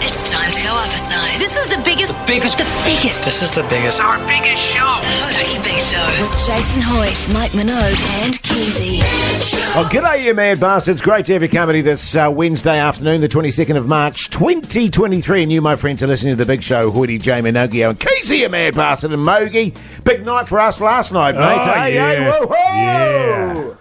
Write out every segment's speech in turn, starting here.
It's time to go up a size. This is the biggest. This is the biggest. Our biggest show. The Hodaki Big Show. With Jason Hoyt, Mike Minogue, and Keyzie. Oh, g'day, you mad bastards. Great to have your company this Wednesday afternoon, the 22nd of March, 2023. And you, my friends, are listening to the Big Show, Hoyty, J, Minogue, and Keyzie, you mad bastard, and Mogi. Big night for us last night, mate. Hey, whoa-ho!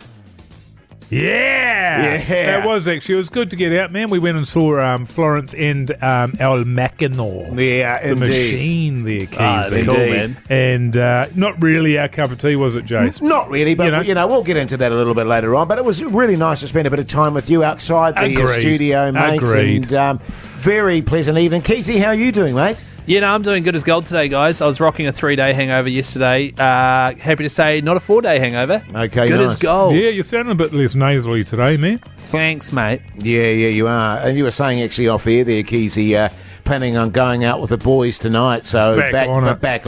Yeah. It was actually. It was good to get out, man. We went and saw Florence and El Mackinac. Yeah, the indeed. machine there, Keyzie. That's cool, man. And not really our cup of tea, was it, Jace? Not really, but you know, we'll get into that a little bit later on. But it was really nice to spend a bit of time with you outside the studio, mate. Agreed. And very pleasant evening. Keyzie, how are you doing, mate? Yeah, no, I'm doing good as gold today, guys. I was rocking a 3-day hangover yesterday. Happy to say, not a 4-day hangover. Okay, good nice. as gold. Yeah, you're sounding a bit less nasally today, man. Thanks, mate. Yeah, you are. And you were saying actually off air there, Keyzie, planning on going out with the boys tonight. So back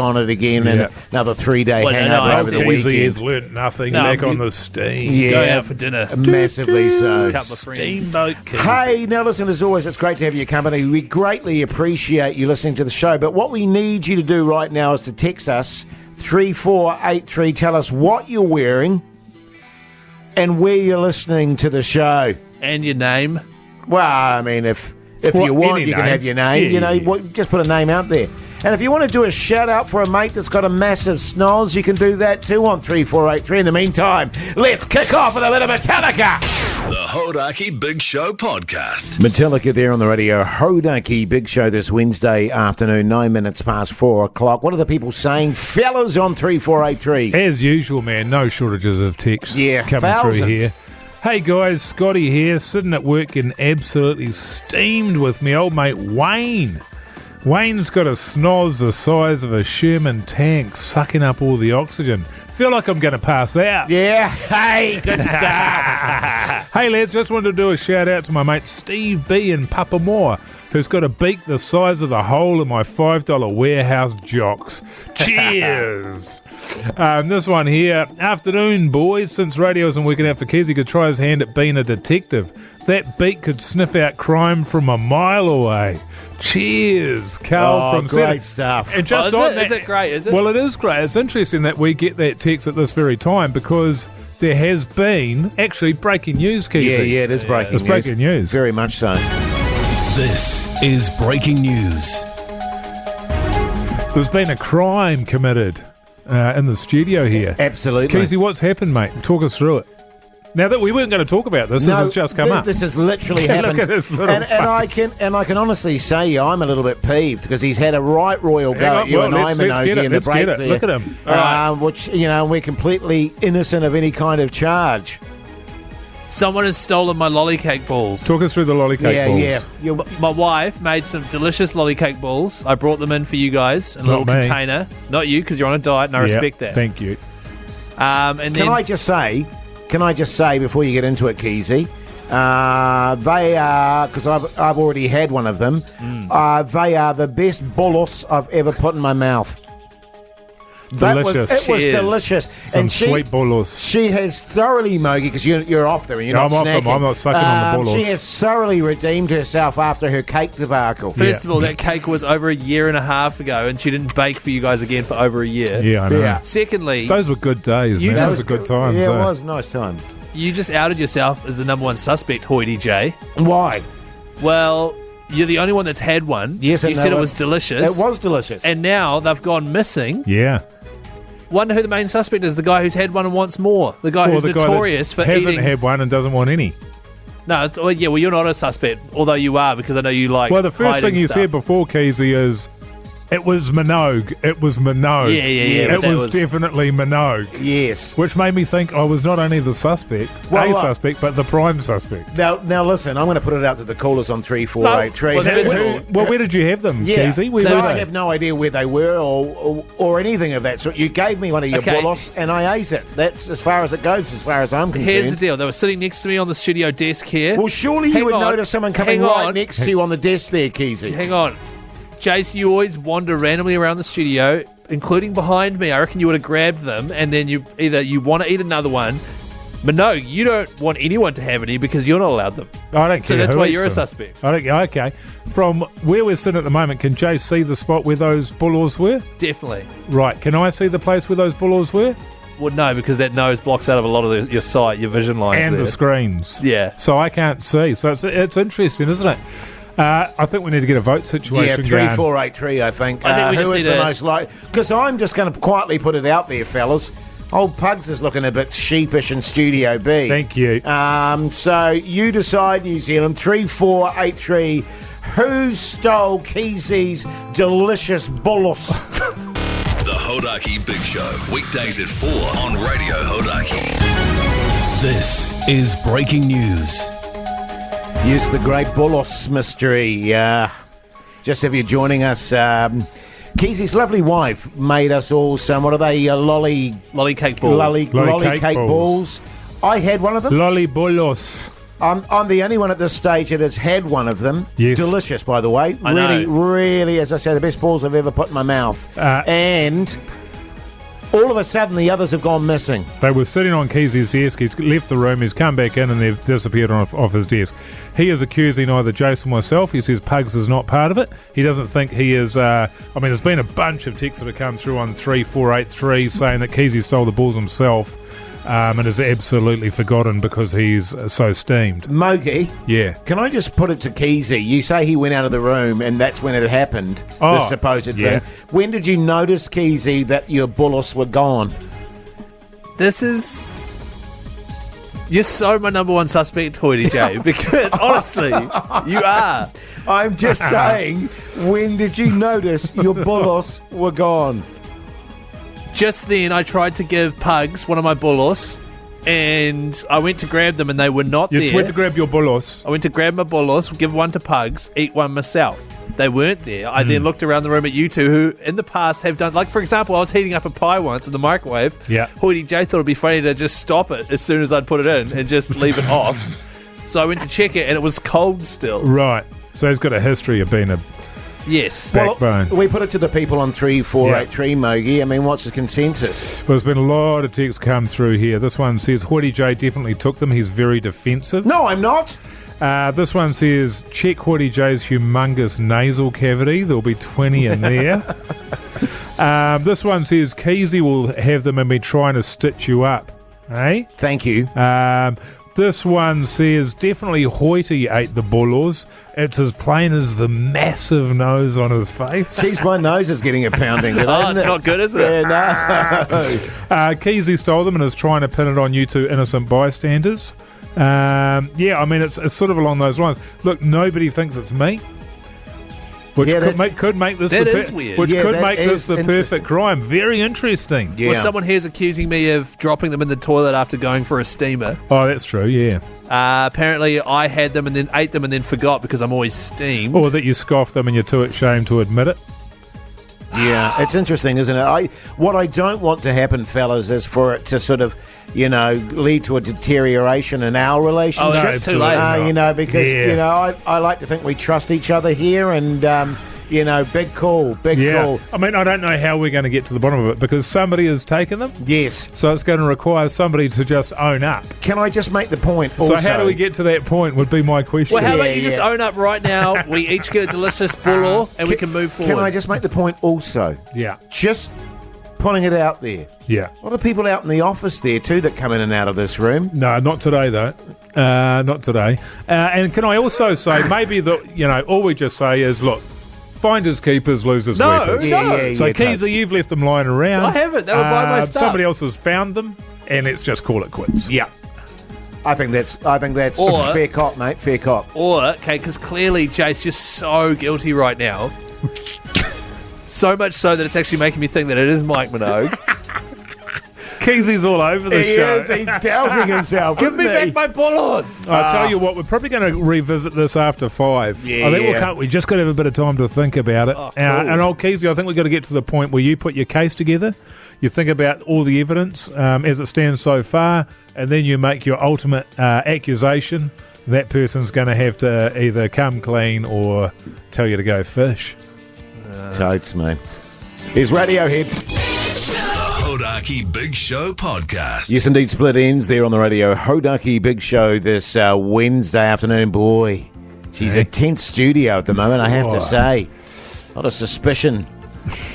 on it again, and another 3-day hangover over the Keyzie weekend. has learnt nothing. Back on the steam. Yeah, going out for dinner. Massively so. Couple of friends. Steamboat Keyzie. Hey, now listen, as always, it's great to have your company. We greatly appreciate you listening to the show. But what we need you to do right now is to text us 3483. Tell us what you're wearing and where you're listening to the show. And your name. Well, I mean, if you want, you can have your name. Just put a name out there. And if you want to do a shout-out for a mate that's got a massive snoz, you can do that too on 3483. In the meantime, let's kick off with a bit of Metallica. The Hodaki Big Show Podcast. Metallica there on the radio. Hodaki Big Show this Wednesday afternoon, 9 minutes past 4 o'clock. What are the people saying? Fellas on 3483. As usual, man, no shortages of texts coming thousands through here. Hey guys, Scotty here, sitting at work getting absolutely steamed with me old mate Wayne. Wayne's got a snoz the size of a Sherman tank, sucking up all the oxygen. Feel like I'm going to pass out. Yeah, hey, good stuff. Hey lads, just wanted to do a shout out to my mate Steve B in Papamoa, who's got a beak the size of the hole in my $5 warehouse jocks. Cheers. This one here. Afternoon, boys. Since radio isn't working out for Keyzie, he could try his hand at being a detective. That beak could sniff out crime from a mile away. Cheers, Carl from great stuff. And just is it great, is it? Well, it is great. It's interesting that we get that text at this very time because there has been actually breaking news, Keyzie. Yeah, it is breaking news. It's breaking news. Very much so. This is breaking news. There's been a crime committed in the studio here. Absolutely. Keyzie, what's happened, mate? Talk us through it. Now that we weren't going to talk about this, this has just come up. This has literally happened. Look at this little and I can honestly say I'm a little bit peeved because he's had a right royal go at you and I, Minogue, in the break there. Look at him. Which, we're completely innocent of any kind of charge. Someone has stolen my lollycake balls. Talk us through the lollycake balls. Yeah. My wife made some delicious lollycake balls. I brought them in for you guys in a little container. Not you, because you're on a diet, and I respect that. Thank you. Can I just say before you get into it, Keyzie, they are, because I've already had one of them, they are the best bolos I've ever put in my mouth. Delicious. It was delicious. Some sweet bolos. She has thoroughly, Mogi, because you're off there and you're not snacking. I'm off them. I'm not sucking on the bolos. She has thoroughly redeemed herself after her cake debacle. First of all, that cake was over a year and a half ago, and she didn't bake for you guys again for over a year. Yeah, I know. Yeah. Secondly, those were good days, man. Those were good times. Yeah, it was nice times. You just outed yourself as the number one suspect, Hoyty J. Why? Well, you're the only one that's had one. Yes, you said it was delicious. It was delicious. And now they've gone missing. Yeah. Wonder who the main suspect is. The guy who's had one and wants more. The guy who's notorious for eating. Hasn't had one and doesn't want any. No, you're not a suspect, although you are, because I know you like. Well, the first thing you said before, Keyzie, is it was Minogue. It was Minogue. Yeah. It was definitely Minogue. Yes. Which made me think I was not only the suspect, suspect, but the prime suspect. Now listen, I'm going to put it out to the callers on 3483. Well, where did you have them, Keyzie? I have no idea where they were or anything of that sort. You gave me one of your bolos and I ate it. That's as far as it goes, as far as I'm concerned. Here's the deal. They were sitting next to me on the studio desk here. Well, surely you would notice someone coming right next to you on the desk there, Keyzie. Hang on. Jace, you always wander randomly around the studio, including behind me. I reckon you would have grabbed them, and then you want to eat another one. But no, you don't want anyone to have any because you're not allowed them. I don't care. So that's who why eats you're a them. suspect. I don't. Okay. From where we're sitting at the moment, can Jay see the spot where those Bolos were? Definitely. Right. Can I see the place where those Bolos were? Well, no, because that nose blocks out of a lot of your sight, your vision lines And there. the screens. Yeah. So I can't see. So it's interesting, isn't it? I think we need to get a vote situation Yeah, going. 3483, I think. I think we who just is need the to- most likely? Because I'm just going to quietly put it out there, fellas. Old Pugs is looking a bit sheepish in Studio B. Thank you. So you decide, New Zealand. 3483. Who stole Keysie's delicious bolos? The Hodaki Big Show, weekdays at 4 on Radio Hodaki. This is breaking news. Yes, the great bolos mystery. Just if you're joining us, Keysie's lovely wife made us all some, what are they, lolly cake balls. lolly cake balls. I had one of them. Lolly Bolos. I'm the only one at this stage that has had one of them. Yes. Delicious, by the way. I really, know. really, as I say, the best balls I've ever put in my mouth. And all of a sudden, the others have gone missing. They were sitting on Keysie's desk. He's left the room. He's come back in and they've disappeared off his desk. He is accusing either Jason or myself. He says Pugs is not part of it. He doesn't think he is. There's been a bunch of texts that have come through on 3483 saying that Keyzie stole the balls himself and is absolutely forgotten because he's so steamed. Mogi, Yeah. can I just put it to Keyzie? You say he went out of the room and that's when it happened, Oh, this supposed yeah. thing. When did you notice, Keyzie, that your bullets were gone? You're so my number one suspect, Hoity J, because honestly, you are. I'm just saying, when did you notice your bullets were gone? Just then, I tried to give Pugs one of my bolos, and I went to grab them, and they were not You there. went to grab your Bolos. I went to grab my bolos, give one to Pugs, eat one myself. They weren't there. I then looked around the room at you two, who in the past have done, like for example, I was heating up a pie once in the microwave. Yeah. Hoity J thought it'd be funny to just stop it as soon as I'd put it in and just leave it off. So I went to check it, and it was cold still. Right. So he's got a history of being a Yes. backbone. We put it to the people on 3483, Mogi. I mean, what's the consensus? Well, there's been a lot of texts come through here. This one says Hoity J definitely took them. He's very defensive. No, I'm not. This one says check Hoity J's humongous nasal cavity. There'll be 20 in there. This one says Keyzie will have them and be trying to stitch you up. Hey? Thank you. This one says definitely Hoity ate the Bolos. It's as plain as the massive nose on his face. Jeez, my nose is getting a pounding. Oh, it's not good, is it? Yeah, no. Keyzie stole them and is trying to pin it on you two innocent bystanders. It's sort of along those lines. Look, nobody thinks it's me. Which Yeah, could make this that the is weird. Which Yeah, could that make this is the perfect crime. Very interesting. Yeah. Well, someone here's accusing me of dropping them in the toilet after going for a steamer. Oh, that's true. Yeah. Apparently, I had them and then ate them and then forgot because I'm always steamed. Or that you scoff them and you're too ashamed to admit it. Yeah, it's interesting, isn't it? What I don't want to happen, fellas, is for it to sort of, lead to a deterioration in our relationship. Oh, no, it's too late. Because, Yeah. I like to think we trust each other here and, big call. I mean, I don't know how we're going to get to the bottom of it because somebody has taken them. Yes. So it's going to require somebody to just own up. Can I just make the point also? So how do we get to that point would be my question. Well, how about Yeah, you just yeah. own up right now? We each get a delicious bolo and we can move forward. Can I just make the point also? Yeah. Just putting it out there. Yeah. A lot of people out in the office there too that come in and out of this room. No, not today, though. Not today. And can I also say, maybe all we just say is, look, finders keepers, losers No, weepers. no. So, Totes. Keyzie, you've left them lying around. I haven't. They were by my stuff. Somebody else has found them, and let's just call it quits. Yeah. I think that's Or- fair cop, mate. Fair cop. Or, okay, because clearly Jace just so guilty right now. So much so that it's actually making me think that it is Mike Minogue. Keysie's all over the show. He's doubting himself. Give me back my bolos! I'll tell you what, we're probably going to revisit this after 5. Yeah, I think yeah. we just got to have a bit of time to think about it. Oh, cool. And old Keyzie, I think we've got to get to the point where you put your case together, you think about all the evidence as it stands so far, and then you make your ultimate accusation. That person's going to have to either come clean or tell you to go fish. Totes, mate. Here's Radiohead. The Hodaki Big Show podcast. Yes, indeed, split ends there on the radio. Hodaki Big Show this Wednesday afternoon. Boy, she's a tense studio at the moment, I have to say. A lot of suspicion.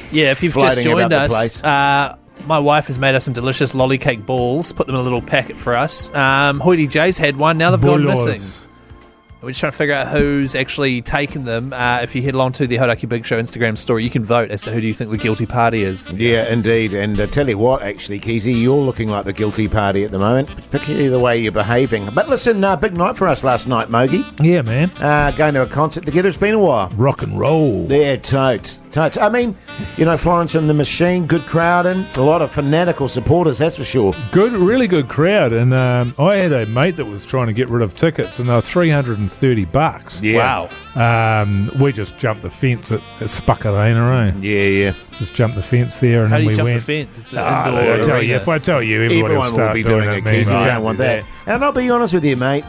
Yeah, if you've just joined us, my wife has made us some delicious lollycake balls, put them in a little packet for us. Hoity J's had one, now they've gone Bolos. missing. We're just trying to figure out who's actually taken them. If you head along to the Hodaki Big Show Instagram story, you can vote as to who do you think the guilty party is. Yeah, indeed. And tell you what, actually, Keyzie, you're looking like the guilty party at the moment, particularly the way you're behaving. But listen, big night for us last night, Mogi. Yeah, man. Going to a concert together. It's been a while. Rock and roll. Yeah, totes. I mean, Florence and the Machine, good crowd and a lot of fanatical supporters, that's for sure. Good, really good crowd. And I had a mate that was trying to get rid of tickets, and they were $330. Yeah. Wow. We just jumped the fence at Spuckarena, Yeah. Just jumped the fence there, and How then do you we jump went. the fence? It's an indoor I tell you, arena. if I tell you, everybody will Everyone will start be doing it, Keyzie. mate. You don't want that. And I'll be honest with you, mate.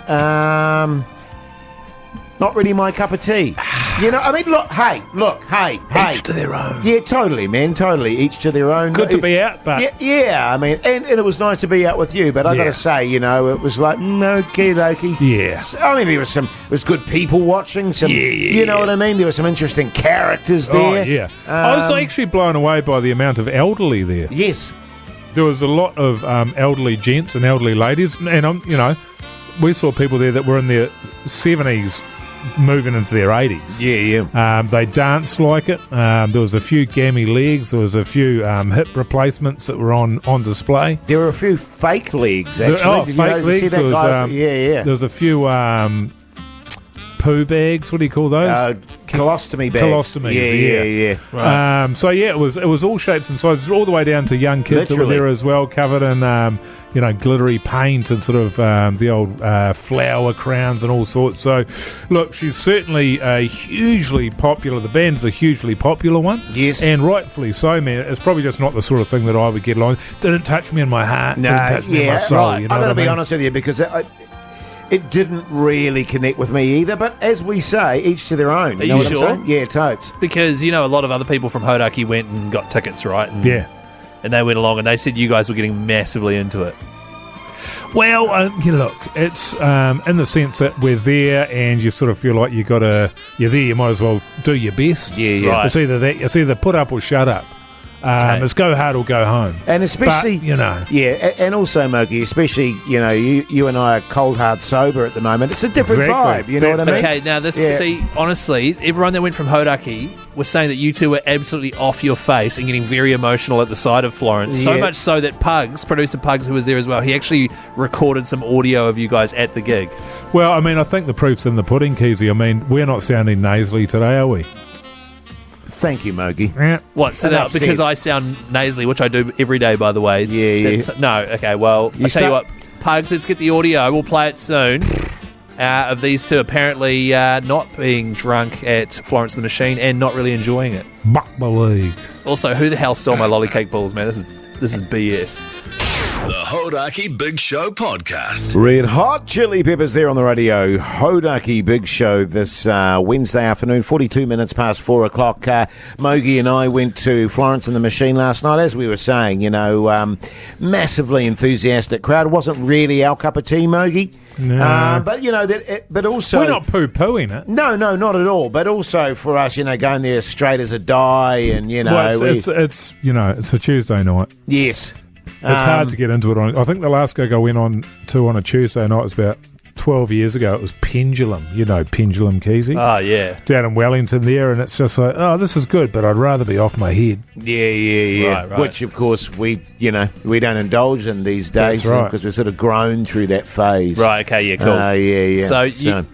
Not really my cup of tea. Look, hey. Each to their own. Yeah, totally, man, totally. Each to their own. Good to be out, but Yeah, I mean, and it was nice to be out with you, but I got Yeah. to say, it was like, okie dokie. yeah. I mean, there was good people watching, some, you know what I mean? There were some interesting characters there. Oh, yeah. I was actually blown away by the amount of elderly there. Yes. There was a lot of elderly gents and elderly ladies, and we saw people there that were in their 70s, moving into their 80s. Yeah. They danced like it. There was a few gammy legs. There was a few hip replacements that were on display. There were a few fake legs, actually. Did you fake legs. see that There was, guy? Yeah. There was a few poo bags. What do you call those? Colostomy bags. Colostomies, Yeah. So it was all shapes and sizes, all the way down to young kids that were Literally. there as well, covered in glittery paint and sort of the old flower crowns and all sorts. So, look, she's certainly a hugely popular. The band's a hugely popular one, Yes. and rightfully so, man. It's probably just not the sort of thing that I would get along. Didn't touch me in my heart. No, didn't touch me in my yeah, soul. right. You know I've got to what I be mean? honest with you because it didn't really connect with me either. But as we say, each to their own. Are know you what sure? I'm saying? Yeah, totes. Because, a lot of other people from Hodaki went and got tickets, right? And, Yeah. And they went along and they said you guys were getting massively into it. Well, look, it's in the sense that we're there and you sort of feel like you're there, you might as well do your best. Yeah. Right. It's either that, it's either put up or shut up. Okay. It's go hard or go home. And especially, But, yeah, and also, Mogi, especially, you and I are cold, hard, sober at the moment. It's a different Exactly. vibe, you know what I mean? Okay, now this, Yeah. see, honestly, everyone that went from Hodaki was saying that you two were absolutely off your face and getting very emotional at the sight of Florence. So Yeah. much so that producer Pugs, who was there as well, he actually recorded some audio of you guys at the gig. well, I think the proof's in the pudding, Keyzie. We're not sounding nasally today, are we? Thank you, Mogi. Yeah. What? So Enough that because said. I sound nasally, which I do every day, by the way. Yeah. No, okay. Well, I'll tell you what, Pugs. Let's get the audio. We'll play it soon. Of these two apparently not being drunk at Florence the Machine and not really enjoying it. Buck my league. Also, who the hell stole my lollycake balls, man? This is BS. The Hodaki Big Show podcast. Red Hot Chili Peppers there on the radio. Hodaki Big Show this Wednesday afternoon, 42 minutes past 4 o'clock. Mogi and I went to Florence and the Machine last night, as we were saying, massively enthusiastic crowd. It wasn't really our cup of tea, Mogi. No. But also... We're not poo-pooing it. No, not at all. But also for us, going there straight as a die and, Well, it's a Tuesday night. yes. It's hard to get into it on. I think the last gig I went on a Tuesday night was about 12 years ago. It was Pendulum, Pendulum Keyzie. Oh, yeah. Down in Wellington there, and it's just like, oh, this is good, but I'd rather be off my head. Yeah. Right. Which, of course, we don't indulge in these days That's right. because we've sort of grown through that phase. Right, okay, yeah, cool. Yeah. So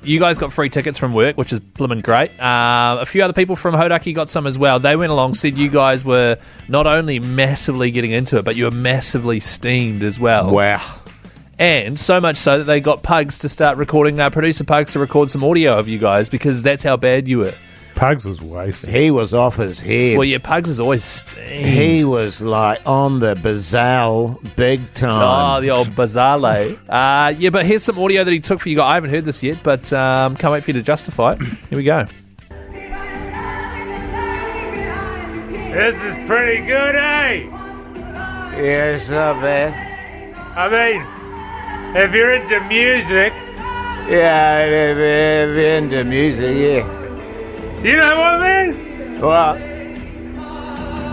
you guys got free tickets from work, which is blimmin' great. A few other people from Hodaki got some as well. They went along, said you guys were not only massively getting into it, but you were massively steamed as well. Wow. And so much so that they got Pugs to start recording, producer Pugs to record some audio of you guys because that's how bad you were. Pugs was wasted. He was off his head. Well, yeah, Pugs is always steamed. He was like on the bazal big Oh, time. the old bazale. Yeah, but here's some audio that he took for you guys. I haven't heard this yet, but can't wait for you to justify it. Here we go. This is pretty good, eh? Yeah, it's not bad. I mean, if you're into music, Yeah, if you're into music, yeah. you know what, man? Well,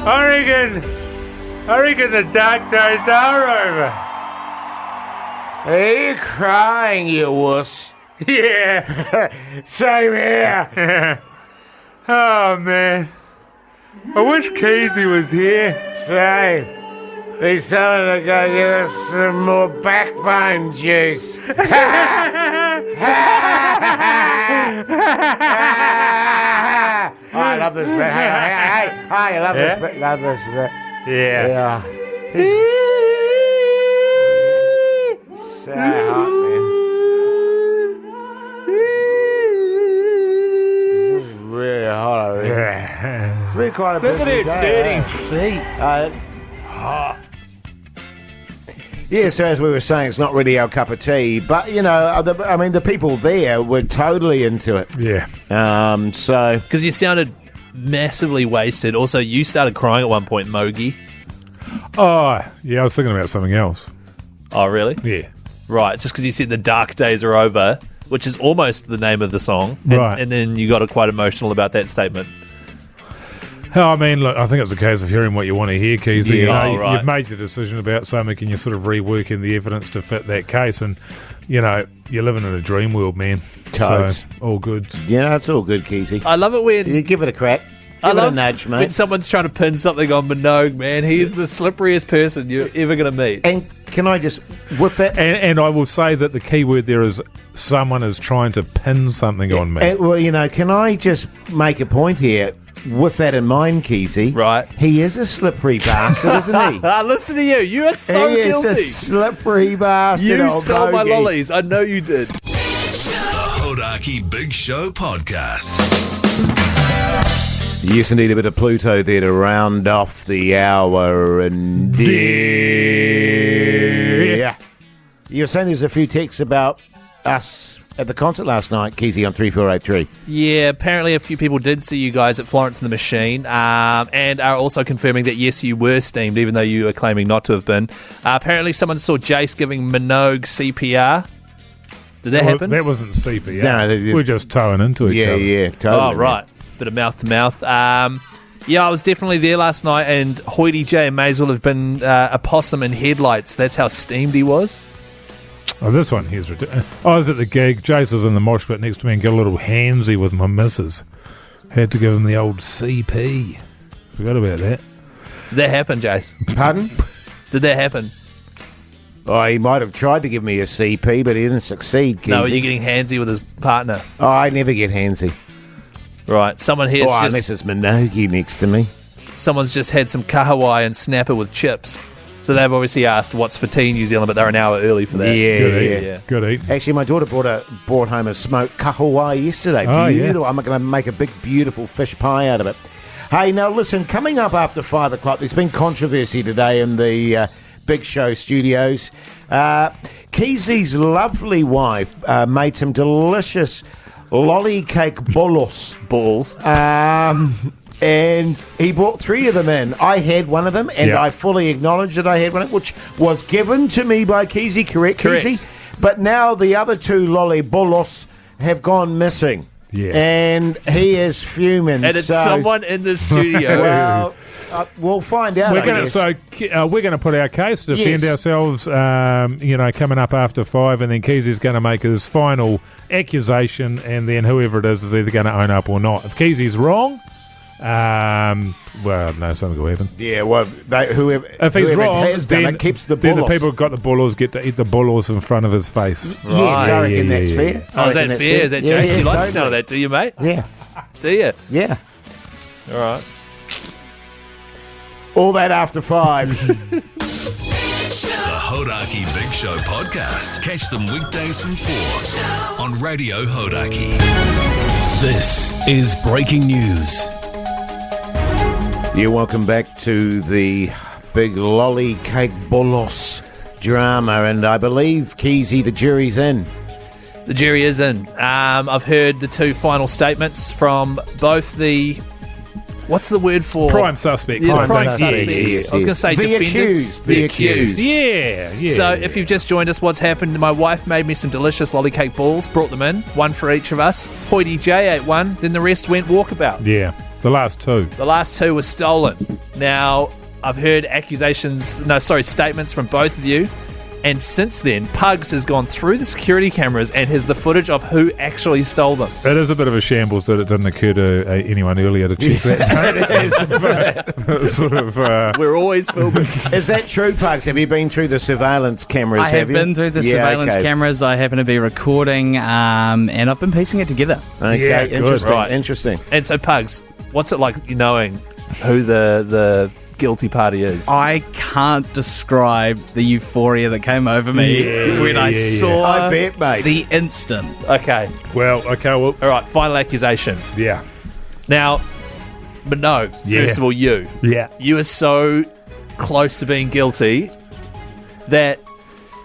I reckon the dark days are over. are you crying, you wuss? Yeah. Same here. Oh, man. I wish Keyzie was here. Same. He's telling to go get us some more backbone juice. I love this bit. Hey, I love this bit. Love this bit. Yeah. So hot, man. This is really hot over here. It's been quite a Look at busy her day, dirty feet. Yeah, so as we were saying, it's not really our cup of tea, but the people there were totally into it. Yeah. So Because you sounded massively wasted. Also, you started crying at one point, Mogi. Oh, yeah, I was thinking about something else. Oh, really? Yeah. Right. It's just because you said the dark days are over, which is almost the name of the song. Right. And then you got quite emotional about that statement. I mean, look, I think it's a case of hearing what you want to hear, Keyzie. Yeah. Right. You've made your decision about something and you're sort of reworking the evidence to fit that case. And, you're living in a dream world, man. Totes. So, all good. it's all good, Keyzie. I love it when... You give it a crack. I Give it a love nudge, when mate. someone's trying to pin something on Minogue, man. He is the slipperiest person you're ever going to meet. And can I just, with that... And I will say that the key word there is someone is trying to pin something on me. can I just make a point here? With that in mind, Keyzie, Right. He is a slippery bastard, isn't he? Listen to you. You are so he guilty. is a slippery bastard. You old stole my bogey. lollies. I know you did. The Hodaki Big Show Podcast. Yes, indeed, a bit of Pluto there to round off the hour. And yeah, you were saying there's a few texts about us at the concert last night, Keyzie, on 3483. Yeah, apparently a few people did see you guys at Florence and the Machine, and are also confirming that, yes, you were steamed, even though you were claiming not to have been. Apparently someone saw Jace giving Minogue CPR. Did that happen? That wasn't CPR. No, we're just towing into each other. Yeah, totally. Oh, right. Bit of mouth to mouth. Yeah, I was definitely there last night, and Hoity J may as well have been a possum in headlights. That's how steamed he was. Oh, this one here's ridiculous. I was at the gig. Jace was in the mosh pit next to me and got a little handsy with my missus. Had to give him the old CP. Forgot about that. Did that happen, Jace? Pardon? Did that happen? Oh, he might have tried to give me a CP, but he didn't succeed, Keyzie. No, are you getting handsy with his partner? Oh, I never get handsy. Right. Someone here's Unless it's Minogue next to me. someone's just had some kahawai and snapper with chips. So they've obviously asked what's for tea in New Zealand, but they're an hour early for that. Yeah. Good eating. Actually, my daughter brought home a smoked kahawai yesterday. Oh, Beautiful. yeah. I'm going to make a big, beautiful fish pie out of it. Hey, now listen, coming up after 5 o'clock, there's been controversy today in the Big Show studios. Keyzie's lovely wife made some delicious lolly cake bolos balls. And he brought 3 of them in. I had one of them, and Yeah. I fully acknowledge that I had one, which was given to me by Keyzie, correct. Keyzie? But now the other 2 lolly bolos have gone missing. Yeah. And he is fuming. And it's so, someone in the studio. Well, we'll find out. We're going to put our case, defend ourselves. Coming up after 5, and then Keizie's going to make his final accusation, and then whoever it is either going to own up or not. If Keizie's wrong, something will happen. Yeah, well, whoever If he's wrong, has done then it keeps the then bolos. the people who got the bolos get to eat the bolos in front of his face. Yes, I reckon Yeah, that's yeah, fair. Oh, is that fair? Is that jokes? You like the sound of that, do you, mate? Yeah, Do you? yeah. All right. All that after 5. The Hodaki Big Show Podcast. Catch them weekdays from 4 on Radio Hodaki. This is breaking news. Yeah, welcome back to the big lolly cake bolos drama, and I believe, Keyzie, the jury's in. The jury is in. I've heard the 2 final statements from both the What's the word for Prime suspects. Yeah, Prime suspects. suspects. I was going to say The defendants. accused. The accused. Yeah. So if you've just joined us, what's happened? My wife made me some delicious lolly cake balls, brought them in, one for each of us. Hoity J ate one, then the rest went walkabout. Yeah, the last two. The last two were stolen. Now, I've heard statements from both of you. And since then, Pugs has gone through the security cameras and has the footage of who actually stole them. It is a bit of a shambles that it didn't occur to anyone earlier to check that. Sort of, We're always filming. Is that true, Pugs? Have you been through the surveillance cameras? I have you? been through the surveillance okay. cameras. I happen to be recording, and I've been piecing it together. Okay, Yeah, good. interesting. Right. Interesting. And so, Pugs, what's it like knowing who the guilty party is? I can't describe the euphoria that came over me when I saw I bet, mate. the instant. Okay. well, All right, final accusation. yeah. Now, but no, Yeah. first of all, you are so close to being guilty that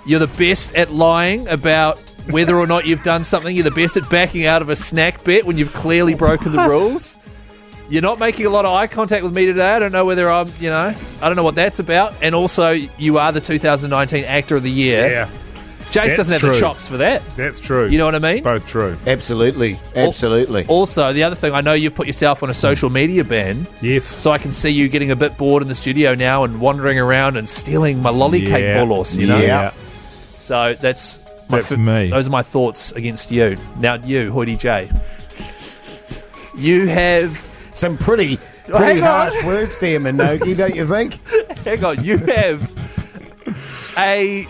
you're the best at lying about whether or not you've done something. You're the best at backing out of a snack bet when you've clearly broken the rules. You're not making a lot of eye contact with me today. I don't know whether I don't know what that's about. And also, you are the 2019 Actor of the Year. Yeah, Jace doesn't have the true. chops for that. that's true. You know what I mean? Both true. Absolutely. Also, the other thing, I know you've put yourself on a social media ban. Yes. So I can see you getting a bit bored in the studio now and wandering around and stealing my lolly cake Yeah. bolos, you know? Yeah. So that's me. Those are my thoughts against you. Now you, Hoity J. You have Some pretty Hang on. harsh words there, Minogue, don't you think? hang on, you have a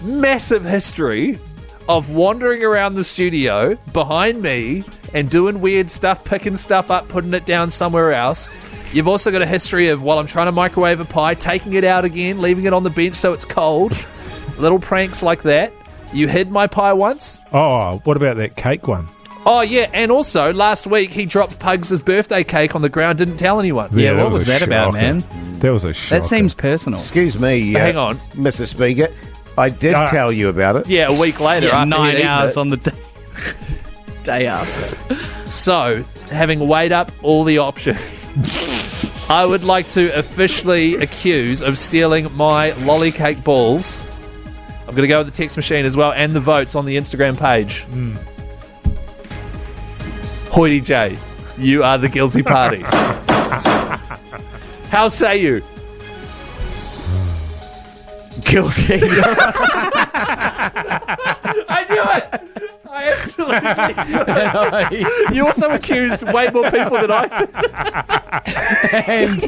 massive history of wandering around the studio behind me and doing weird stuff, picking stuff up, putting it down somewhere else. You've also got a history of, while I'm trying to microwave a pie, taking it out again, leaving it on the bench so it's cold. Little pranks like that. You hid my pie once. Oh, what about that cake one? Oh, yeah, and also, last week, he dropped Pugs' birthday cake on the ground, didn't tell anyone. Yeah, what was a that about, shocker. man? That was a shocker. That seems personal. Excuse me, Hang on. Mr. Speaker. I did tell you about it. Yeah, a week later. Yeah, after 9 he'd eaten hours it. on the day after. So, having weighed up all the options, I would like to officially accuse of stealing my lolly cake balls. I'm going to go with the text machine as well and the votes on the Instagram page. Hoity J, you are the guilty party. How say you? Guilty. I knew it! I absolutely... You also accused way more people than I did. And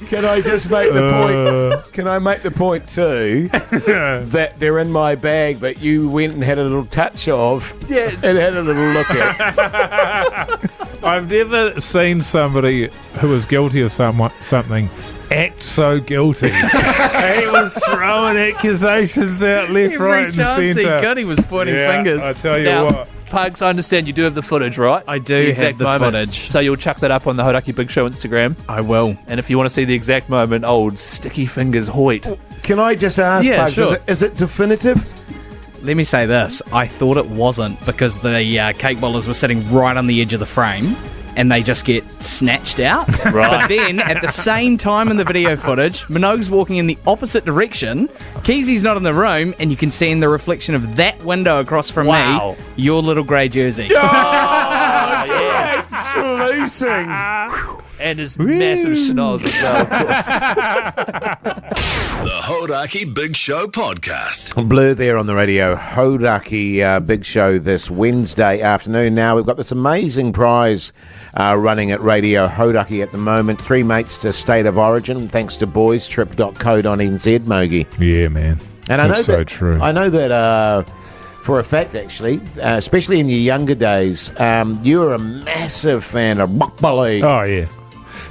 can I just make the point? Can I make the point too that they're in my bag, but you went and had a little touch of, Yeah. and had a little look at. I've never seen somebody who was guilty of something act so guilty. He was throwing accusations out left, right, and chance centre. he got, he was pointing fingers. I tell you Now, what. Pugs, I understand you do have the footage, right? I do have the footage. So you'll chuck that up on the Hodaki Big Show Instagram. I will. And if you want to see the exact moment, old sticky fingers Hoyt. Can I just ask, Yeah, Pugs, sure. is it definitive? Let me say this. I thought it wasn't because the cake bowlers were sitting right on the edge of the frame and they just get snatched out. Right. But then, at the same time in the video footage, Minogue's walking in the opposite direction. Keysie's not in the room, and you can see in the reflection of that window across from Wow. me, your little grey jersey. Yes. Sluicing. And his massive schnoz as well, of course. The Hodaki Big Show podcast. Blur there on the radio. Hodaki Big Show this Wednesday afternoon. Now we've got this amazing prize running at Radio Hodaki at the moment. 3 mates to State of Origin, thanks to boystrip.co.nz, Mogi. Yeah, man. And I know That's so that, true. I know that for a fact, actually, especially in your younger days, you were a massive fan of Rugby League. Oh, yeah.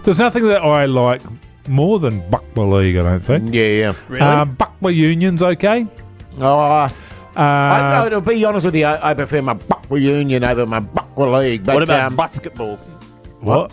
There's nothing that I like more than Rugby League, I don't think. Yeah. Really? Rugby Union's okay. I, to be honest with you, I prefer my Rugby Union over my Rugby League. But, What about basketball? What?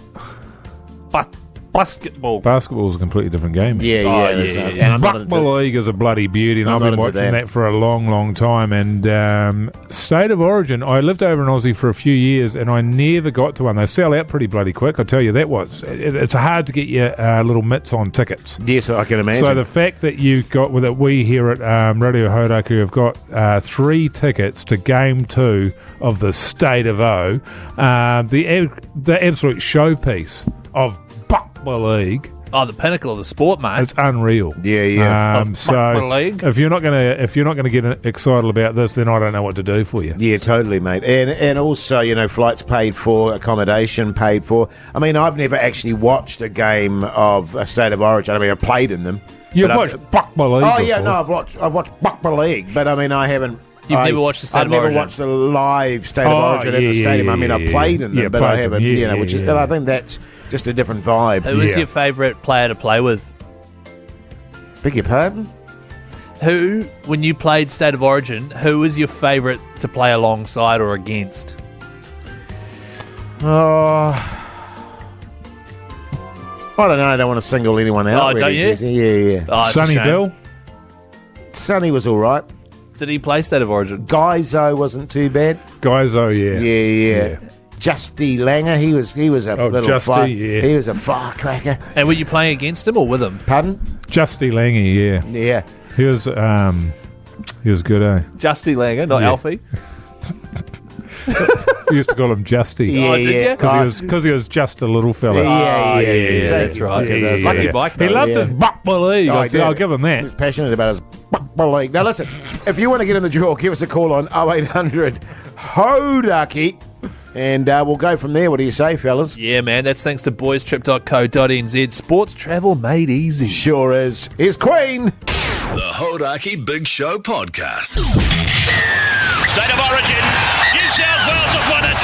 Basketball. Basketball's a completely different game. Yeah. And I'm not Rugby league is a bloody beauty, and I'm I've not been into watching that for a long, long time. And State of Origin, I lived over in Aussie for a few years, and I never got to one. They sell out pretty bloody quick, I tell you that was. It's hard to get your little mitts on tickets. Yes, I can imagine. So the fact that you got, that we here at Radio Hodaku have got 3 tickets to Game 2 of the State of O, the absolute showpiece of Rugby league. Oh, the pinnacle of the sport, mate. It's unreal. Yeah. Rugby league. If you're not gonna get excited about this, then I don't know what to do for you. Yeah, totally, mate. And also, flights paid for, accommodation paid for. I mean, I've never actually watched a game of a State of Origin. I mean, I've played in them. You've watched Rugby league. Oh yeah, before. no, I've watched Rugby league, but I mean, I haven't. You've never watched the State of Origin? I've never watched a live State of Origin in the stadium. I mean, I've played in them, but I haven't. And I think that's just a different vibe. Who was your favourite player to play with? Beg your pardon? Who, when you played State of Origin, who was your favourite to play alongside or against? Oh, I don't know. I don't want to single anyone out. Oh, don't you? Yeah. Oh, it's a Sonny shame. Bill. Sonny was all right. Did he play State of Origin? Geyzo wasn't too bad. Geyzo, Yeah. Justy Langer, he was a little Justy, fire. yeah. He was a firecracker. And were you playing against him or with him? Pardon? Justy Lange, yeah. Yeah. He was good, eh? Justy Langer, not Yeah. Alfie. We used to call him Justy. Yeah, Oh, did you? Because he was just a little fella. Yeah, that's right. Because I was Lucky like, Mike, He though. loved his Rugby league. Oh, he did. I'll give him he was that. passionate about his league. Now listen, if you want to get in the draw, give us a call on 0800 Hodaki, and we'll go from there. What do you say, fellas? Yeah, man, that's thanks to boystrip.co.nz. Sports travel made easy. Sure is. Here's Queen. The Hodaki Big Show Podcast. State of Origin. New South Wales have won it.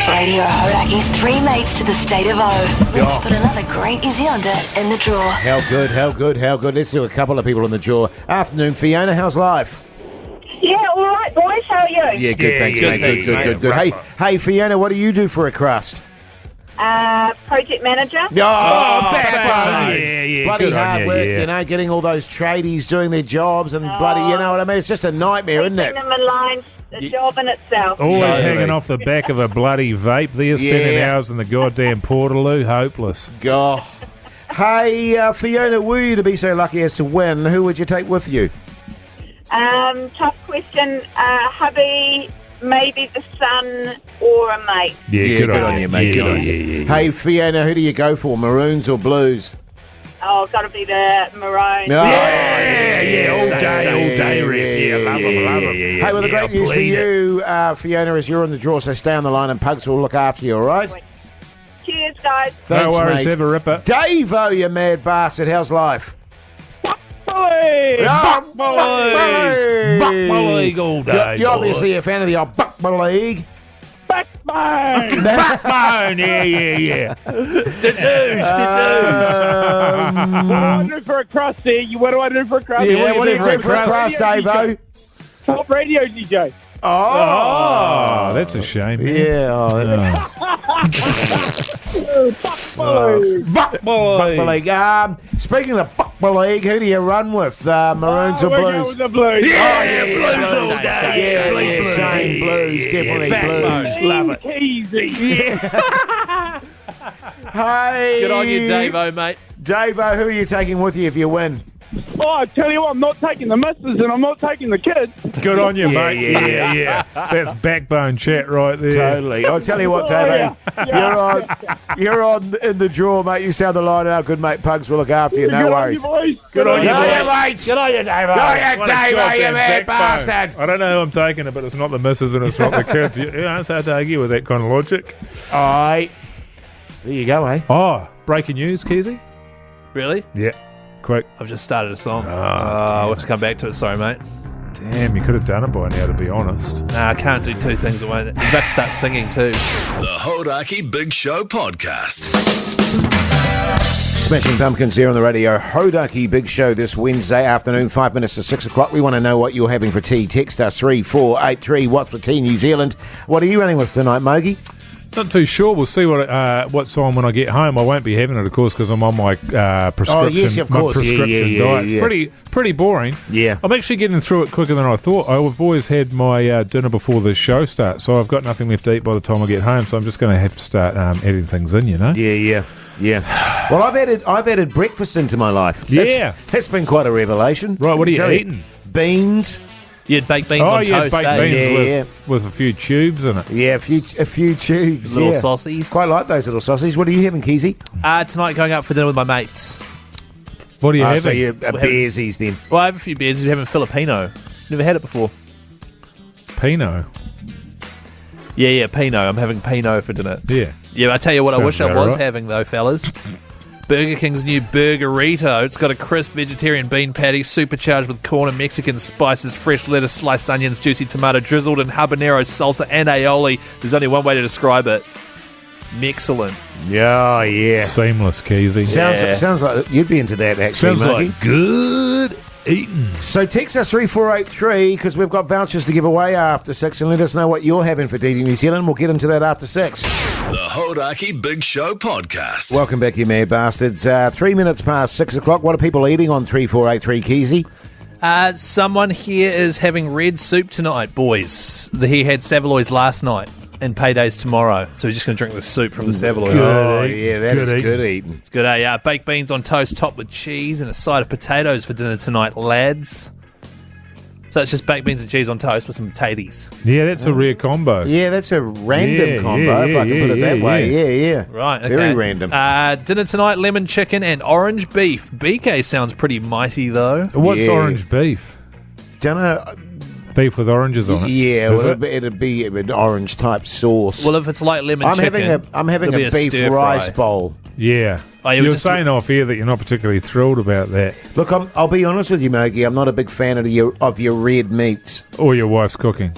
Radio Hodaki's 3 mates to the State of O. Let's put another great New Zealander in the draw. How good. Let's do a couple of people in the draw. Afternoon, Fiona. How's life? Yeah, all right, boys. How are you? Yeah, good. Thanks, mate. Good. Hey, Fiona, what do you do for a crust? Project manager. Oh, backbone. Yeah, Bloody good on hard you, work, yeah. getting all those tradies doing their jobs and bloody, you know what I mean? It's just a nightmare, isn't it? Keeping them in line, a job in itself. Always Totally. hanging off the back of a bloody vape there, spending Yeah. hours in the goddamn Portaloo. Hopeless. God. Hey, Fiona, were you to be so lucky as to win, who would you take with you? Tough question. Hubby, maybe the son or a mate. Yeah, good on you, mate. Yeah, Good on you. yeah. Hey, Fiona, who do you go for, Maroons or Blues? Oh, got to be the maroon. Oh, all day, Riff. Yeah, love him. Hey, well, the great news for you, Fiona, is you're on the draw, so stay on the line and Pugs will look after you, all right? Cheers, guys. No Thanks, worries, mate. have a ripper. Dave-o, you mad bastard, how's life? Rugby league all day. You're obviously a fan of the old Rugby League. Backbone, yeah. What do I do for a crust there? What do I do for a crust? Yeah, what do you do for a crust, Dave-o? Top radio DJ. Oh, that's a shame. Yeah. Rugby League. Speaking of Rugby League, who do you run with? Maroons or We're going Blues? with the Blues. Blues all day. Same Blues, definitely Blues. Love it. Keyzie. Hey. Good on you, Dave-o, mate. Dave-o, who are you taking with you if you win? Oh, I tell you what, I'm not taking the missus and I'm not taking the kids. Good on you, mate. Yeah. That's backbone chat right there. Totally. I'll tell you what, Dave, you're on in the draw, mate. You sound the line out. Good mate Pugs will look after you. No Good worries. on you, boys. Good on you, Good on you, boys. mate. Good on you, Dave. Good on you, What a Dave, you goddamn mad backbone. bastard. I don't know who I'm taking it, but it's not the missus and it's not the kids. It's hard to argue with that kind of logic. All right. There you go, eh? Oh, breaking news, Keyzie? Really? Yeah. Quick. I've just started a song. damn. We'll have to come back to it. Sorry, mate. Damn, you could have done it by now, to be honest. Nah, I can't do 2 things at once. He's about to start singing too. The Hodaki Big Show Podcast. Smashing Pumpkins here on the radio. Hodaki Big Show this Wednesday afternoon, 5 minutes to 6 o'clock. We want to know what you're having for tea. Text us 3483. What's for tea, New Zealand? What are you running with tonight, Mogi? Not too sure. We'll see what time when I get home. I won't be having it, of course, because I'm on my prescription. Oh, yes, of course. My prescription diet. It's pretty boring. Yeah. I'm actually getting through it quicker than I thought. I've always had my dinner before the show starts, so I've got nothing left to eat by the time I get home. So I'm just going to have to start adding things in. Yeah. Well, I've added breakfast into my life. That's been quite a revelation. Right, what are you eating? Beans. You had baked beans on toast, baked beans with a few tubes in it. Yeah, a few tubes. Little saucies. Quite like those little sausages. What are you having, Keyzie? Tonight going out for dinner with my mates. What are you having? So you're beersies then. Well, I have a few beers. We're having Filipino. Never had it before. Pinot? Yeah, Pinot. I'm having Pinot for dinner. Yeah. Yeah, I tell you what, I wish I was right. having, though, fellas. Burger King's new Burgerito. It's got a crisp vegetarian bean patty, supercharged with corn and Mexican spices, fresh lettuce, sliced onions, juicy tomato, drizzled in habanero salsa and aioli. There's only one way to describe it. Excellent. Yeah. Seamless, Keyzie. Sounds like you'd be into that, actually. Sounds like good eating. So text us 3483 because we've got vouchers to give away after 6 and let us know what you're having for DD New Zealand. We'll get into that after 6. The Hodaki Big Show Podcast. Welcome back, you mad bastards. 3 minutes past 6 o'clock. What are people eating on 3483, Keyzie? Someone here is having red soup tonight, boys. He had Savaloys last night and payday's tomorrow. So he's just going to drink the soup from the Savaloys. Oh, yeah, that is good eating. It's good, eh? Baked beans on toast topped with cheese and a side of potatoes for dinner tonight, lads. So it's just baked beans and cheese on toast with some potatoes. Yeah, that's a rare combo. Yeah, that's a random combo, if I can put it that way. Yeah. Right, okay. Very random. Dinner tonight, lemon chicken and orange beef. BK sounds pretty mighty, though. What's orange beef? Don't know. Beef with oranges on it. Yeah, it'd be an orange type sauce. Well, if it's like lemon chicken, I'm having a beef rice bowl. Yeah. Oh, you were saying off here that you're not particularly thrilled about that. Look, I'll be honest with you, Mogi. I'm not a big fan of your red meats. Or your wife's cooking.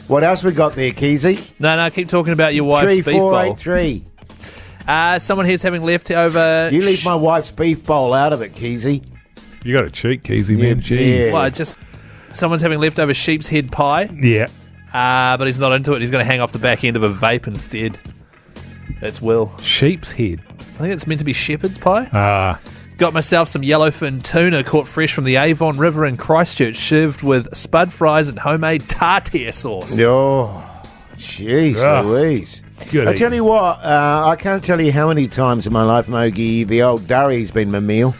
What else we got there, Keyzie? No, keep talking about your wife's beef bowl. 3483. Someone here's having leftover... You leave my wife's beef bowl out of it, Keyzie. You got to cheat, Keyzie, man. Jeez. Well, someone's having leftover sheep's head pie. Yeah. But he's not into it. He's going to hang off the back end of a vape instead. That's Will. Sheep's head? I think it's meant to be shepherd's pie. Got myself some yellowfin tuna caught fresh from the Avon River in Christchurch, served with spud fries and homemade tartare sauce. Oh, jeez Louise. Good I tell you what, I can't tell you how many times in my life, Mogi, the old durry's been my meal.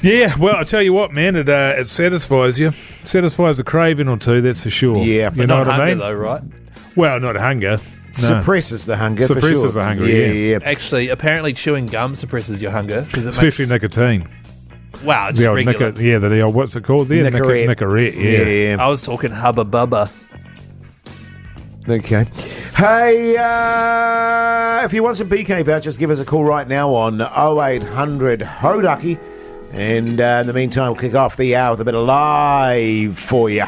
Yeah, well, I tell you what, man, it satisfies you. Satisfies a craving or two, that's for sure. Yeah, but not hunger, though, right? Well, not hunger. No. Suppresses the hunger, suppresses for sure. the hunger, yeah. Actually, apparently chewing gum suppresses your hunger. Especially nicotine. Wow, just regular. The old, what's it called there? Nicorette, yeah. I was talking Hubba Bubba. Okay. Hey, if you want some BK vouchers, give us a call right now on 0800 Hodaki. And in the meantime, we'll kick off the hour with a bit of live for you.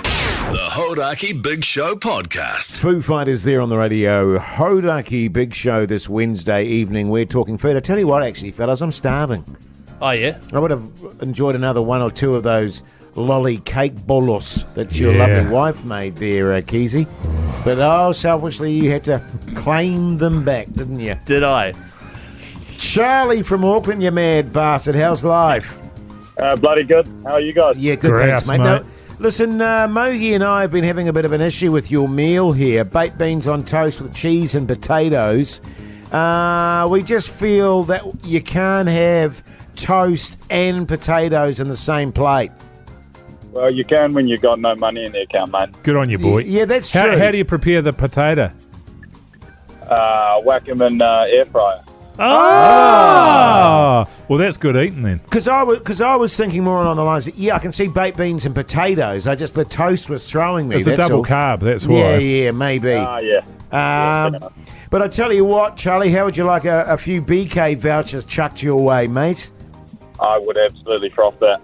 The Hodaki Big Show Podcast. Foo Fighters there on the radio. Hodaki Big Show this Wednesday evening. We're talking food. I tell you what, actually, fellas, I'm starving. Oh, yeah? I would have enjoyed another one or two of those lolly cake bolos that your lovely wife made there, Keyzie. But, selfishly, you had to claim them back, didn't you? Did I? Charlie from Auckland, you mad bastard. How's life? Bloody good. How are you guys? Yeah, good, thanks, mate. Now, listen, Mogi and I have been having a bit of an issue with your meal here. Baked beans on toast with cheese and potatoes. We just feel that you can't have toast and potatoes in the same plate. Well, you can when you've got no money in the account, mate. Good on you, boy. Yeah, that's true. How do you prepare the potato? Whack them in air fryer. Oh! Well, that's good eating then. Because I was thinking more along the lines that, I can see baked beans and potatoes. The toast was throwing me. It's a double carb, that's why. Yeah, maybe. Yeah. But I tell you what, Charlie, how would you like a few BK vouchers chucked your way, mate? I would absolutely froth that.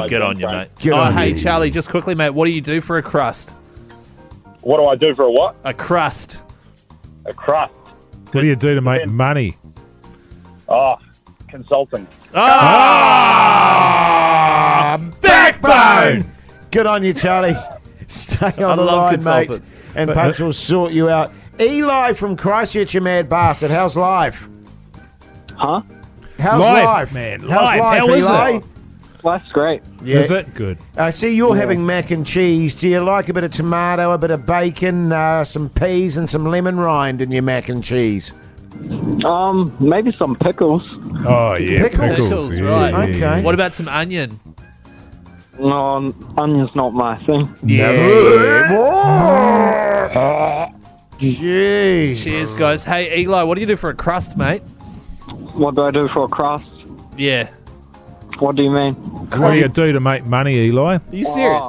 Good on you, mate. Hey, Charlie, just quickly, mate, what do you do for a crust? What do I do for a what? A crust. A crust. What do you do to make money? Consulting. Backbone! Good on you, Charlie. Stay on I the love line, consultants. mate, and Punch will sort you out. Eli from Christchurch, you mad bastard. How's life? Huh? How's Life, life? man. How's Life. life, How is Eli? it? Life's great. Yeah. Is it good? I see you're having mac and cheese. Do you like a bit of tomato, a bit of bacon, some peas, and some lemon rind in your mac and cheese? Maybe some pickles. Oh, yeah. Pickles, yeah, right. yeah, Okay. yeah. What about some onion? No, onion's not my thing. Jeez. Cheers, guys. Hey, Eli, what do you do for a crust, mate? What do I do for a crust? Yeah. What do you mean? What do you do to make money, Eli? Are you serious?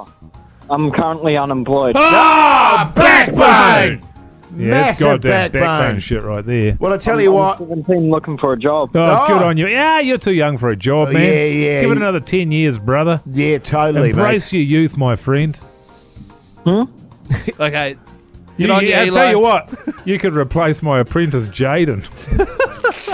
I'm currently unemployed. Ah, backbone! Yeah, it's Massive goddamn backbone. backbone shit right there. Well, I tell you what. 17 looking for a job. Oh, Oh. good on you. Yeah, you're too young for a job, man. yeah, yeah. Give it another 10 years, brother. Yeah, totally, Embrace mate. your youth, my friend. Okay. You, Good on you, I'll Eli. tell you what, you could replace my apprentice, Jaden.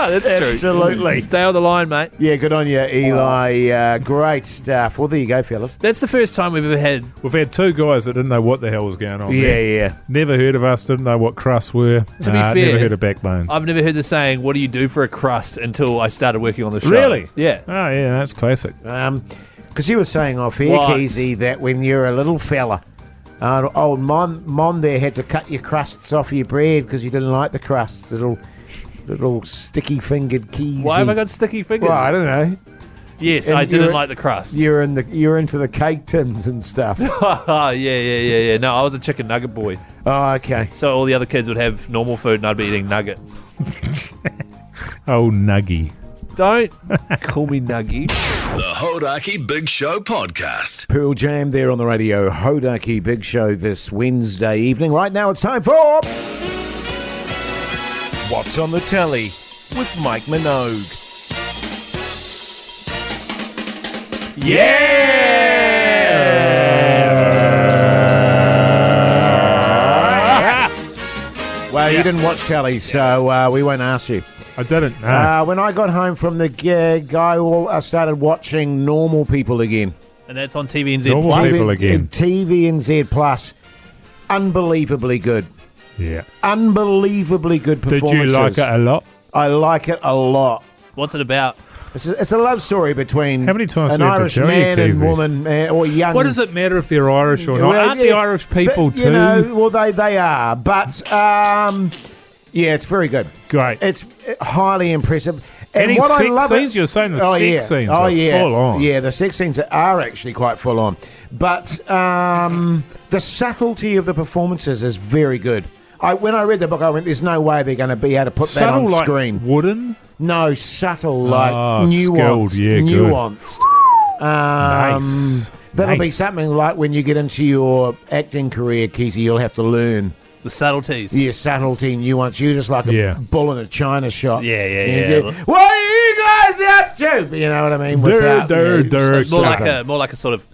Oh, that's true. Absolutely. Stay on the line, mate. Yeah, good on you, Eli. Great stuff. Well, there you go, fellas. That's the first time we've ever had. We've had two guys that didn't know what the hell was going on. Yeah, there. yeah. Never heard of us, didn't know what crusts were. To be fair, never heard of backbones. I've never heard the saying, what do you do for a crust, until I started working on the show. Really? Yeah. Oh, yeah, that's classic. Because you were saying off here, What? Keyzie, that when you're a little fella, old mom there had to cut your crusts off your bread because you didn't like the crust. Little sticky-fingered Keyzie. Why have I got sticky fingers? Well, I don't know. Yes, And I didn't you're- like the crust. You're into the cake tins and stuff. yeah. No, I was a chicken nugget boy. Oh, okay. So all the other kids would have normal food and I'd be eating nuggets. Oh, nuggy. Don't call me Nuggy. The Hodaki Big Show podcast. Pearl Jam there on the radio. Hodaki Big Show this Wednesday evening. Right now it's time for What's on the Telly with Mike Minogue. Well, you didn't watch telly, so we won't ask you. I didn't know. When I got home from the gig, I started watching Normal People again. And that's on TVNZ Normal Plus. People again. TVNZ Plus. Unbelievably good. Yeah. Unbelievably good Did you performances. like it a lot? I like it a lot. What's it about? It's a love story between How many times an do we have to Irish tell you, man and Keyzie? woman, or young. What does it matter if they're Irish or not? Well, Aren't the yeah, Irish people but, too? You know, well, they are. But, yeah, it's very good. Great. It's highly impressive. And Any what I sex love scenes? You're saying the sex scenes oh, are yeah. full on. Yeah, the sex scenes are actually quite full on. But the subtlety of the performances is very good. When I read the book, I went, there's no way they're going to be able to put Subtle that on like screen. wooden? No, subtle, like skilled, nuanced. yeah, good. Nuanced. Nice. That'll be Nice. something like when you get into your acting career, Keyzie, you'll have to learn. The subtleties. Yeah, subtlety, nuance. You're just like a bull in a china shop. Yeah. What are you guys up to? You know what I mean? So more like a sort of,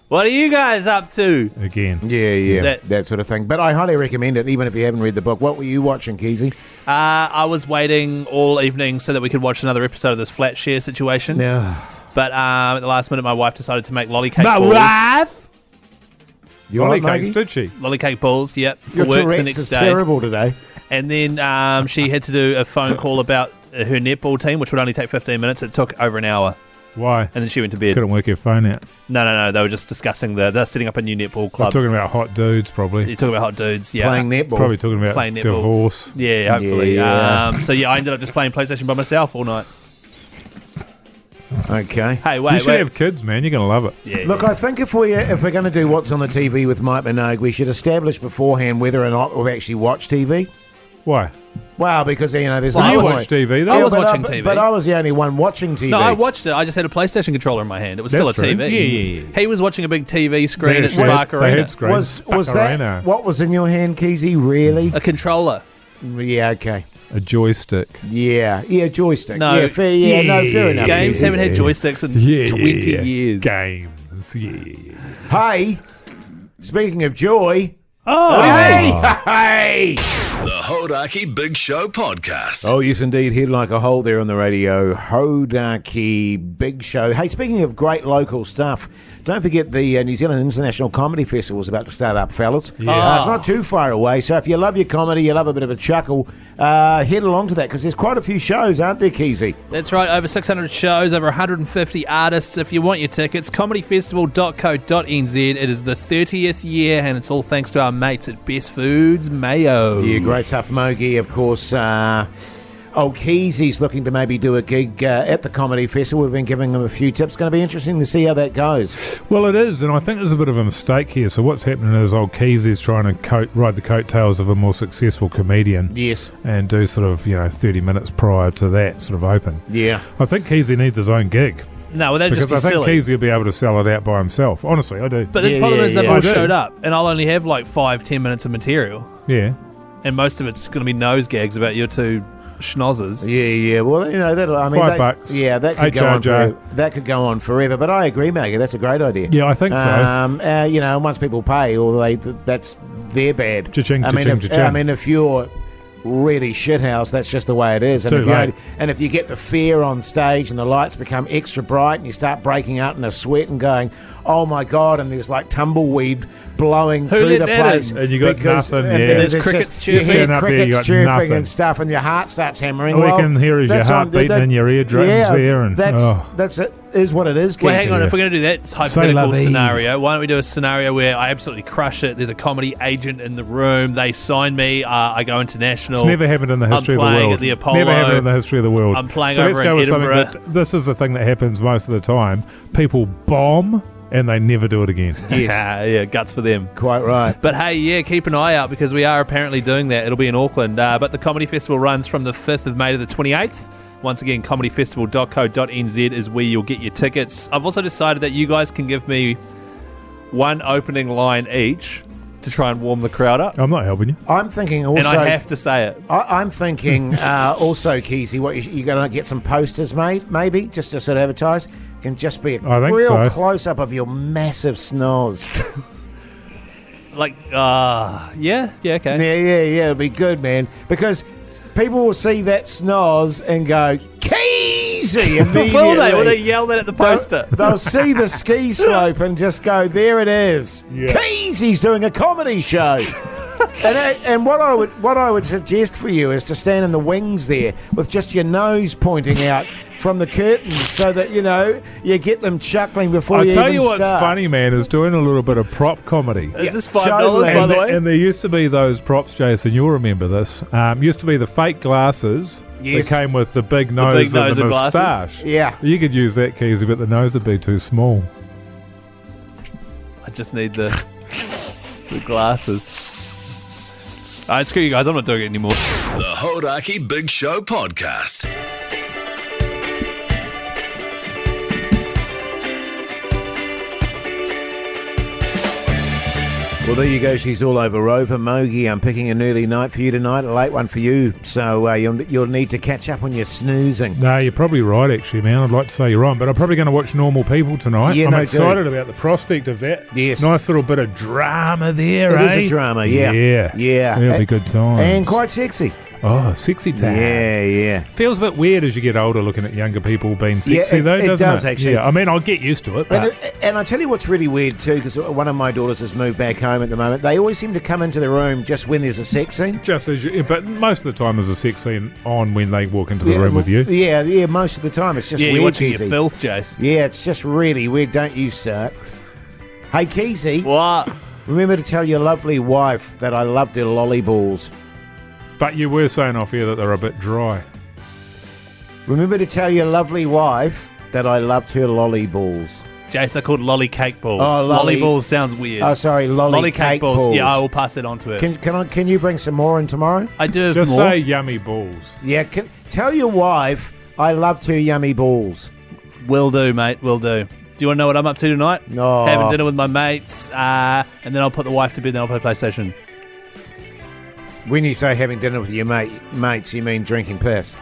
what are you guys up to? Again. Yeah, that sort of thing. But I highly recommend it, even if you haven't read the book. What were you watching, Keyzie? I was waiting all evening so that we could watch another episode of this flat share situation. Yeah. But at the last minute, my wife decided to make lollycake My balls. wife? You all right, Lollycakes, Maggie? did she? Lollycake balls, yep, for Your work the Tourette's next is day. terrible today. And then she had to do a phone call about her netball team, which would only take 15 minutes. It took over an hour. Why? And then she went to bed. Couldn't work your phone out. No. They were just discussing they're setting up a new netball I'm club. talking about hot dudes, probably. You're talking about hot dudes, yeah. Playing netball. Probably talking about Playing netball. divorce. Yeah, hopefully. Yeah. So I ended up just playing PlayStation by myself all night. Okay. Hey, You wait. should have kids, man. You're going to love it. Yeah. Look, I think if we're going to do What's on the TV with Mike Minogue, we should establish beforehand whether or not we've actually watched TV. Why? Well, because, there's Well, no I point. watch TV, though. I was but watching TV. But I was the only one watching TV. No, I watched it. I just had a PlayStation controller in my hand. It was still a That's true. TV. Yeah. He was watching a big TV screen at They Spark had Arena. screens. Was Spark that Arena. what was in your hand, Keyzie? Really? A controller. Yeah, okay. A joystick. Yeah, joystick. No. Yeah, fair, fair enough. Games Keyzie. haven't had joysticks in 20 years. Games. Yeah. Hey, speaking of joy. Oh. Hey! The Hodaki Big Show podcast. Oh, yes, indeed. Head like a hole there on the radio. Hodaki Big Show. Hey, speaking of great local stuff, Don't forget the New Zealand International Comedy Festival is about to start up, fellas. Yeah. It's not too far away, so if you love your comedy, you love a bit of a chuckle, head along to that, because there's quite a few shows, aren't there, Keyzie? That's right, over 600 shows, over 150 artists. If you want your tickets, comedyfestival.co.nz. It is the 30th year, and it's all thanks to our mates at Best Foods Mayo. Yeah, great stuff. Mogi, of course. Old Keyzie's looking to maybe do a gig at the Comedy Festival. We've been giving him a few tips. It's going to be interesting to see how that goes. Well, it is, and I think there's a bit of a mistake here. So what's happening is old Keyzie's trying to ride the coattails of a more successful comedian. Yes. And do sort of, 30 minutes prior to that sort of open. Yeah. I think Keyzie needs his own gig. No, well, that'd just be Because I think silly. Keyzie will be able to sell it out by himself. Honestly, I do. But the problem is they've all I do. showed up, and I'll only have like 5-10 minutes of material. Yeah. And most of it's going to be nose gags about your two schnozzers. Yeah. Well, that'll. I mean, $5. Yeah, that could go on. HRJ. That could go on forever. But I agree, Maggie. That's a great idea. Yeah, I think so. Once people pay, or that's their bad. Cha-ching, I mean, cha-ching, if, cha-ching. I mean, if you're really shithouse, that's just the way it is. Too late. And if you get the fear on stage and the lights become extra bright and you start breaking out in a sweat and going, oh my God, and there's like tumbleweed blowing Who through let the that place. in? And you got nothing, and yeah. then There's it's crickets just, you chirping. hear Stand up there, you crickets got chirping nothing. and stuff, and your heart starts hammering. All you can hear is your that's heart beating in your eardrums there, and that's it. Is what it is. Well, Keyzie. hang on. yeah. If we're going to do that C'est hypothetical la vie. scenario, why don't we do a scenario where I absolutely crush it? There's a comedy agent in the room. They sign me. I go international. It's never happened in the history I'm of the playing world. at the Apollo. Never happened in the history of the world. I'm playing so over let's in go with Edinburgh. something that this is the thing that happens most of the time. People bomb and they never do it again. Yes, Yeah, guts for them. quite right. But hey, yeah, keep an eye out because we are apparently doing that. It'll be in Auckland. But the Comedy Festival runs from the 5th of May to the 28th. Once again, comedyfestival.co.nz is where you'll get your tickets. I've also decided that you guys can give me one opening line each to try and warm the crowd up. I'm not helping you. I'm thinking also. And I have to say it. I'm thinking also, Keyzie, what you're going to get some posters made, maybe, just to sort of advertise. Can just be a I think real so. close-up of your massive snoz. Like, yeah, okay. Yeah, it'll be good, man. Because people will see that snoz and go, Keyzie, immediately. Will they? Will they yell that at the poster? They'll see the ski slope and just go, there it is. Yeah. Keysie's doing a comedy show. And what I would suggest for you is to stand in the wings there with just your nose pointing out from the curtains so that, you get them chuckling before I'll you tell even you what's start. funny, man, is doing a little bit of prop comedy. Is this Show $5, by them. the way? And there used to be those props, Jason, you'll remember this. Used to be the fake glasses Yes. that came with the big nose big nose and the and glasses. moustache. Yeah. You could use that, Keyzie, but the nose would be too small. I just need the glasses. All right, screw you guys. I'm not doing it anymore. The Hodaki Big Show Podcast. Well, there you go. She's all over Rover. Mogi, I'm picking an early night for you tonight, a late one for you. So you'll need to catch up on your snoozing. No, you're probably right, actually, man. I'd like to say you're right, but I'm probably going to watch Normal People tonight. Yeah, I'm no, excited about the prospect of that. Yes. Nice little bit of drama there, It eh? is a drama, yeah. Yeah. It'll be good times. And quite sexy. Oh, sexy time. Yeah. Feels a bit weird as you get older looking at younger people being sexy, Yeah, though, it doesn't does, it? actually. Yeah, I mean, I'll get used to it, but... And I tell you what's really weird too, because one of my daughters has moved back home at the moment. They always seem to come into the room just when there's a sex scene. Just as you, but most of the time there's a sex scene on when they walk into the room with you. Yeah, most of the time. It's just Yeah, weird, you're watching Keyzie. your filth, Jace. Yeah, it's just really weird. Don't you suck? Hey, Keyzie, What? remember to tell your lovely wife that I loved her lollyballs. But you were saying off here that they're a bit dry. Remember to tell your lovely wife that I loved her lollyballs. Jace, I called lolly cake balls. Oh, lolly balls sounds weird. Oh, sorry, lolly cake balls. Yeah, I will pass it on to her. Can you bring some more in tomorrow? I do have Just more. say yummy balls. Yeah, tell your wife I loved her yummy balls. Will do, mate. Will do. Do you want to know what I'm up to tonight? No. Having dinner with my mates, and then I'll put the wife to bed, then I'll play PlayStation. When you say having dinner with your mates, you mean drinking piss?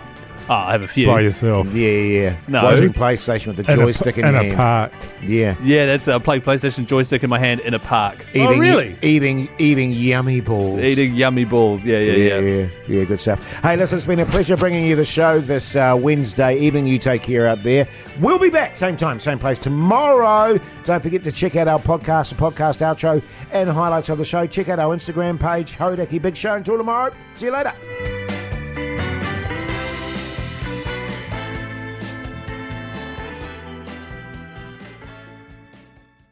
Oh, I have a few. by yourself. Yeah. No. Watching PlayStation with the joystick in your hand. a park. Yeah. Yeah, that's I play PlayStation joystick in my hand in a park. Eating, really? Eating yummy balls. Eating yummy balls. Yeah. Yeah, good stuff. Hey, listen, it's been a pleasure bringing you the show this Wednesday evening. You take care out there. We'll be back same time, same place tomorrow. Don't forget to check out our podcast, the podcast outro, and highlights of the show. Check out our Instagram page, Hodaki Big Show. Until tomorrow, see you later.